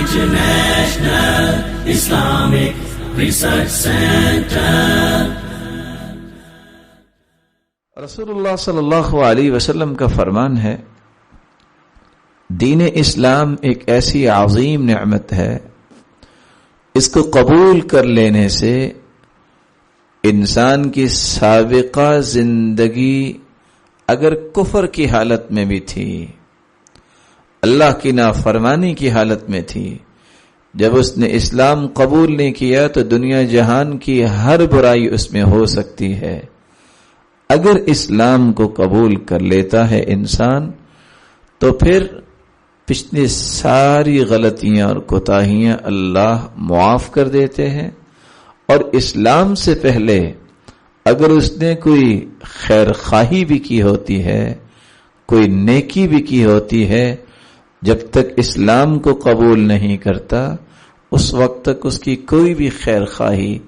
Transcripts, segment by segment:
International Islamic Research Center. رسول اللہ صلی اللہ علیہ وسلم کا فرمان ہے، دین اسلام ایک ایسی عظیم نعمت ہے، اس کو قبول کر لینے سے انسان کی سابقہ زندگی اگر کفر کی حالت میں بھی تھی، اللہ کی نافرمانی کی حالت میں تھی، جب اس نے اسلام قبول نہیں کیا تو دنیا جہان کی ہر برائی اس میں ہو سکتی ہے۔ اگر اسلام کو قبول کر لیتا ہے انسان تو پھر پچھلی ساری غلطیاں اور کوتاہیاں اللہ معاف کر دیتے ہیں، اور اسلام سے پہلے اگر اس نے کوئی خیر خواہی بھی کی ہوتی ہے، کوئی نیکی بھی کی ہوتی ہے، جب تک اسلام کو قبول نہیں کرتا اس وقت تک اس کی کوئی بھی خیر خواہی،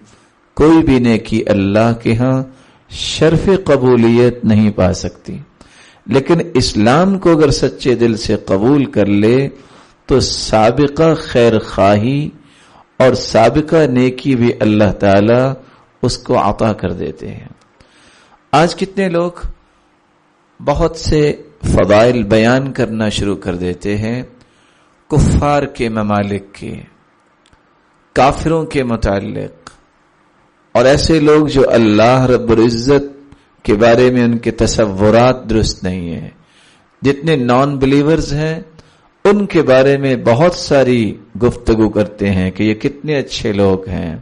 کوئی بھی نیکی اللہ کے ہاں شرف قبولیت نہیں پا سکتی۔ لیکن اسلام کو اگر سچے دل سے قبول کر لے تو سابقہ خیر خواہی اور سابقہ نیکی بھی اللہ تعالی اس کو عطا کر دیتے ہیں۔ آج کتنے لوگ بہت سے فضائل بیان کرنا شروع کر دیتے ہیں کفار کے ممالک کے، کافروں کے متعلق، اور ایسے لوگ جو اللہ رب العزت کے بارے میں ان کے تصورات درست نہیں ہیں، جتنے نان بلیورز ہیں ان کے بارے میں بہت ساری گفتگو کرتے ہیں کہ یہ کتنے اچھے لوگ ہیں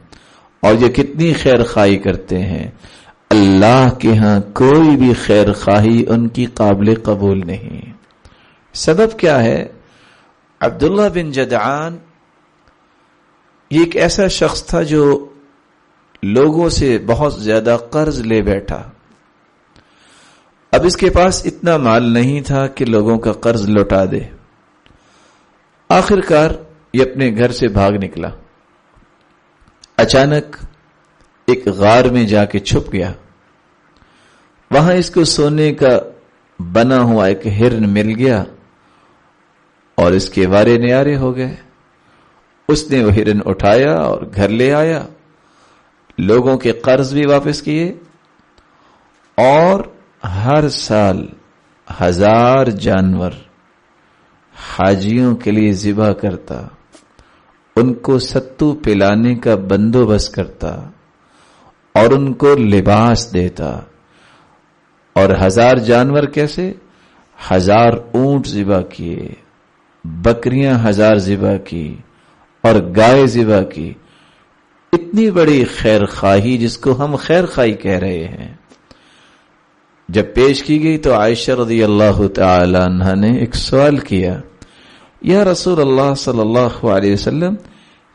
اور یہ کتنی خیر خواہی کرتے ہیں۔ اللہ کے ہاں کوئی بھی خیر خواہی ان کی قابل قبول نہیں۔ سبب کیا ہے؟ عبداللہ بن جدعان یہ ایک ایسا شخص تھا جو لوگوں سے بہت زیادہ قرض لے بیٹھا۔ اب اس کے پاس اتنا مال نہیں تھا کہ لوگوں کا قرض لوٹا دے۔ آخر کار یہ اپنے گھر سے بھاگ نکلا، اچانک ایک غار میں جا کے چھپ گیا۔ وہاں اس کو سونے کا بنا ہوا ایک ہرن مل گیا اور اس کے وارے نیارے ہو گئے۔ اس نے وہ ہرن اٹھایا اور گھر لے آیا، لوگوں کے قرض بھی واپس کیے، اور ہر سال 1000 جانور حاجیوں کے لیے ذبح کرتا، ان کو ستو پلانے کا بندوبست کرتا اور ان کو لباس دیتا۔ اور 1000 جانور کیسے؟ 1000 اونٹ ذبح کیے، بکریاں 1000 ذبح کی اور گائے ذبح کی۔ اتنی بڑی خیر خواہی جس کو ہم خیر خواہی کہہ رہے ہیں، جب پیش کی گئی تو عائشہ رضی اللہ تعالی عنہ نے ایک سوال کیا، یا رسول اللہ صلی اللہ علیہ وسلم،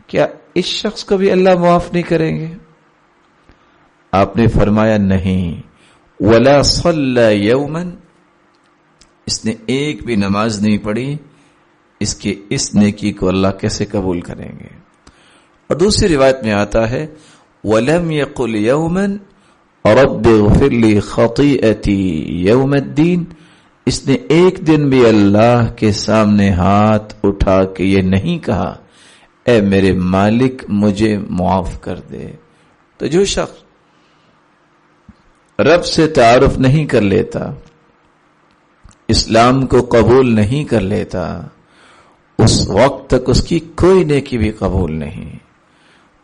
کیا اس شخص کو بھی اللہ معاف نہیں کریں گے؟ آپ نے فرمایا نہیں، ولا صلی یوما، اس نے ایک بھی نماز نہیں پڑھی، اس کے اس نیکی کو اللہ کیسے قبول کریں گے؟ اور دوسری روایت میں آتا ہے وَلَمْ يَقُلْ يَوْمًا رَبِّ اغْفِرْ لِي خَطِيئَتِي يَوْمَ الدِّينِ، اس نے ایک دن بھی اللہ کے سامنے ہاتھ اٹھا کے یہ نہیں کہا اے میرے مالک مجھے معاف کر دے۔ تو جو شخص رب سے تعارف نہیں کر لیتا، اسلام کو قبول نہیں کر لیتا، اس وقت تک اس کی کوئی نیکی بھی قبول نہیں۔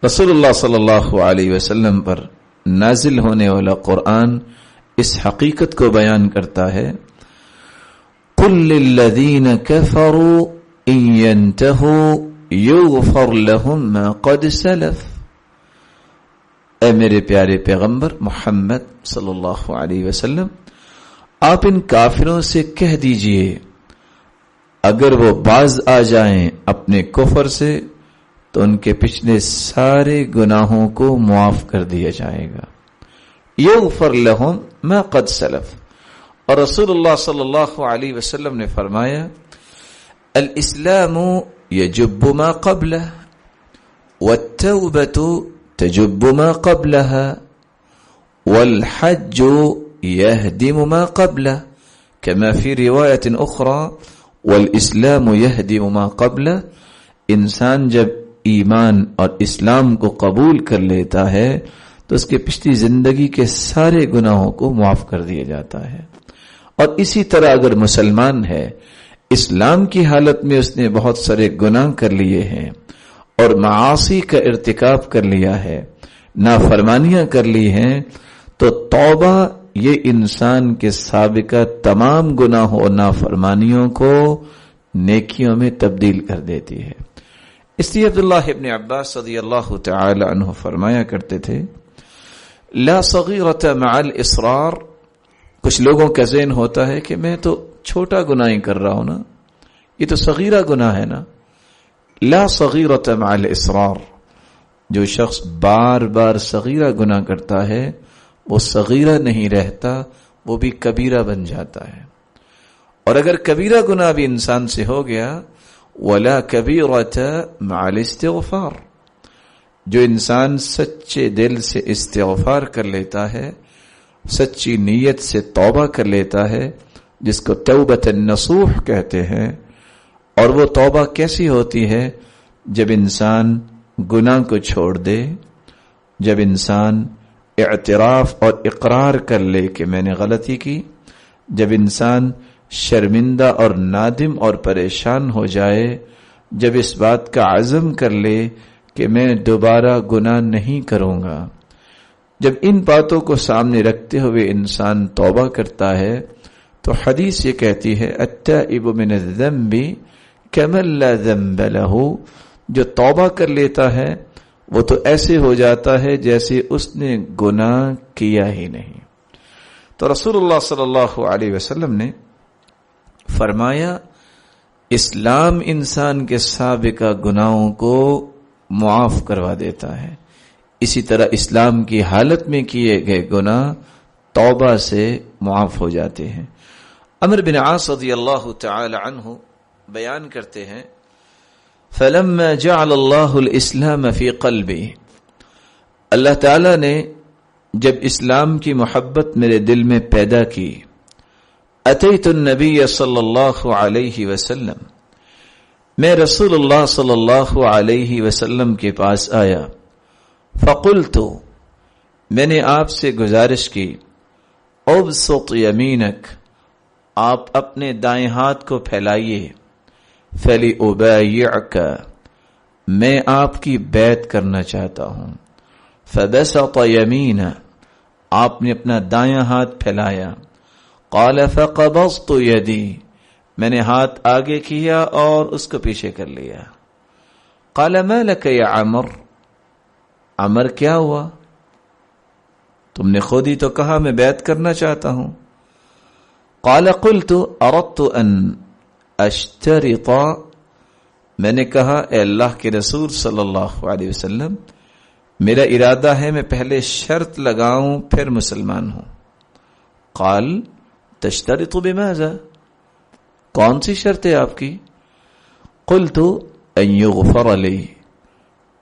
رسول اللہ صلی اللہ علیہ وسلم پر نازل ہونے والا قرآن اس حقیقت کو بیان کرتا ہے، قُلْ لِلَّذِينَ كَفَرُوا إِن يَنْتَهُوا يُغْفَرْ لَهُم مَا قَدْ سَلَفَ، اے میرے پیارے پیغمبر محمد صلی اللہ علیہ وسلم، آپ ان کافروں سے کہہ دیجئے اگر وہ باز آ جائیں اپنے کفر سے تو ان کے پچھلے سارے گناہوں کو معاف کر دیا جائے گا۔ یغفر لہم ما قد سلف، اور رسول اللہ صلی اللہ علیہ وسلم نے فرمایا الاسلام یجب ما قبلہ والتوبۃ تجب ما قبلها والحج يهدم ما قبله كما في رواية أخرى والإسلام يهدم ما قبله انسان جب ایمان اور اسلام کو قبول کر لیتا ہے تو اس کے پچھلی زندگی کے سارے گناہوں کو معاف کر دیا جاتا ہے. اور اسی طرح اگر مسلمان ہے، اسلام کی حالت میں اس نے بہت سارے گناہ کر لیے ہیں اور معاصی کا ارتکاب کر لیا ہے، نافرمانیاں کر لی ہیں، تو توبہ یہ انسان کے سابقہ تمام گناہوں اور نافرمانیوں کو نیکیوں میں تبدیل کر دیتی ہے. اس لیے عبداللہ ابن عباس رضی اللہ تعالی عنہ فرمایا کرتے تھے، لا صغیرۃ مع الاصرار. کچھ لوگوں کا ذہن ہوتا ہے کہ میں تو چھوٹا گناہ ہی کر رہا ہوں نا، یہ تو صغیرہ گناہ ہے نا. لا صغیرۃ مع الاصرار. جو شخص بار بار صغیرہ گناہ کرتا ہے وہ صغیرہ نہیں رہتا، وہ بھی کبیرہ بن جاتا ہے. اور اگر کبیرہ گناہ بھی انسان سے ہو گیا، ولا کبیرۃ مع الاستغفار. جو انسان سچے دل سے استغفار کر لیتا ہے، سچی نیت سے توبہ کر لیتا ہے، جس کو توبۃ النصوح کہتے ہیں. اور وہ توبہ کیسی ہوتی ہے؟ جب انسان گناہ کو چھوڑ دے، جب انسان اعتراف اور اقرار کر لے کہ میں نے غلطی کی، جب انسان شرمندہ اور نادم اور پریشان ہو جائے، جب اس بات کا عزم کر لے کہ میں دوبارہ گناہ نہیں کروں گا. جب ان باتوں کو سامنے رکھتے ہوئے انسان توبہ کرتا ہے تو حدیث یہ کہتی ہے، التائب من الذنب کمن لا ذنب له. جو توبہ کر لیتا ہے وہ تو ایسے ہو جاتا ہے جیسے اس نے گناہ کیا ہی نہیں. تو رسول اللہ صلی اللہ علیہ وسلم نے فرمایا، اسلام انسان کے سابقہ گناہوں کو معاف کروا دیتا ہے، اسی طرح اسلام کی حالت میں کیے گئے گناہ توبہ سے معاف ہو جاتے ہیں. عمرو بن عاص رضی اللہ تعالی عنہ بیان کرتے ہیں، فلما جعل اللہ الاسلام فی قلبی. اللہ تعالی نے جب اسلام کی محبت میرے دل میں پیدا کی، اتیت النبی صلی اللہ علیہ وسلم، میں رسول اللہ صلی اللہ علیہ وسلم کے پاس آیا. فقلت، میں نے آپ سے گزارش کی، ابسط یمینک، آپ اپنے دائیں ہاتھ کو پھیلائیے، فلیبایعک، میں آپ کی بیعت کرنا چاہتا ہوں. فبسط یمینہ، آپ نے اپنا دایاں ہاتھ پھیلایا. قال فقبضت یدی، میں نے ہاتھ آگے کیا اور اس کو پیچھے کر لیا. قال ما لک یا عمر، عمر کیا ہوا؟ تم نے خود ہی تو کہا میں بیعت کرنا چاہتا ہوں. قال قلت اردت ان اشترط، میں نے کہا اے اللہ کے رسول صلی اللہ علیہ وسلم، میرا ارادہ ہے میں پہلے شرط لگاؤں پھر مسلمان ہوں. قال تشترط بماذا، کون سی شرط ہے آپ کی؟ قلت ان یغفر لی،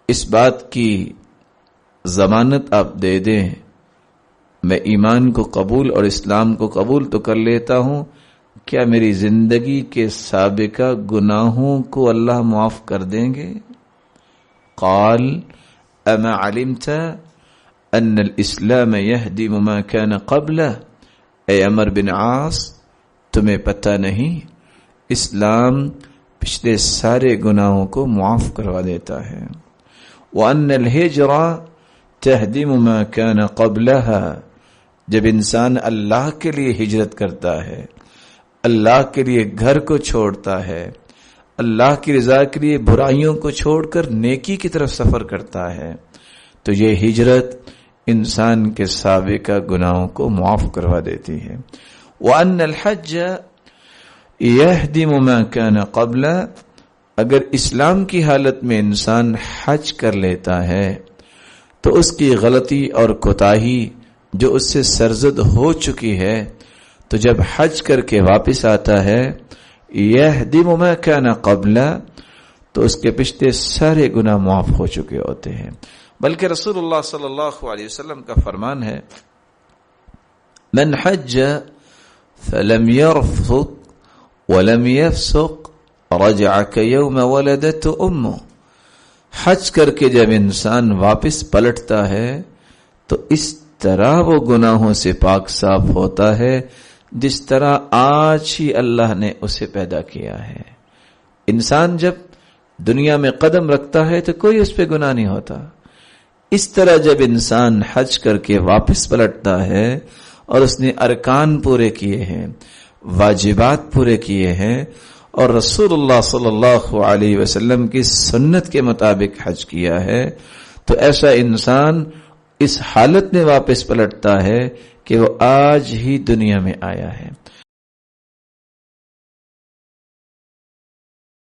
اس بات کی ضمانت آپ دے دیں میں ایمان کو قبول اور اسلام کو قبول تو کر لیتا ہوں، کیا میری زندگی کے سابقہ گناہوں کو اللہ معاف کر دیں گے؟ قال اما علمت ان الاسلام يهدم ما كان قبله، اے عمر بن عاص تمہیں پتہ نہیں اسلام پچھلے سارے گناہوں کو معاف کروا دیتا ہے. وان الہجرہ تہدم ما كان قبلها، جب انسان اللہ کے لیے ہجرت کرتا ہے، اللہ کے لیے گھر کو چھوڑتا ہے، اللہ کی رضا کے لیے برائیوں کو چھوڑ کر نیکی کی طرف سفر کرتا ہے، تو یہ ہجرت انسان کے سابقہ گناہوں کو معاف کروا دیتی ہے. وَأَنَّ الْحَجَّ يَهْدِمُ مَا كَانَ قَبْلَ، اگر اسلام کی حالت میں انسان حج کر لیتا ہے تو اس کی غلطی اور کوتاہی جو اس سے سرزد ہو چکی ہے، تو جب حج کر کے واپس آتا ہے يَهْدِمُ مَا كَانَ قَبْلَ، تو اس کے پچھلے سارے گناہ معاف ہو چکے ہوتے ہیں. بلکہ رسول اللہ صلی اللہ علیہ وسلم کا فرمان ہے، من حج فلم يرفث ولم يفسق رجع کیوم ولدت امہ. حج کر کے جب انسان واپس پلٹتا ہے تو اس طرح وہ گناہوں سے پاک صاف ہوتا ہے جس طرح آج ہی اللہ نے اسے پیدا کیا ہے. انسان جب دنیا میں قدم رکھتا ہے تو کوئی اس پہ گناہ نہیں ہوتا. اس طرح جب انسان حج کر کے واپس پلٹتا ہے اور اس نے ارکان پورے کیے ہیں، واجبات پورے کیے ہیں اور رسول اللہ صلی اللہ علیہ وسلم کی سنت کے مطابق حج کیا ہے، تو ایسا انسان اس حالت میں واپس پلٹتا ہے کہ وہ آج ہی دنیا میں آیا ہے.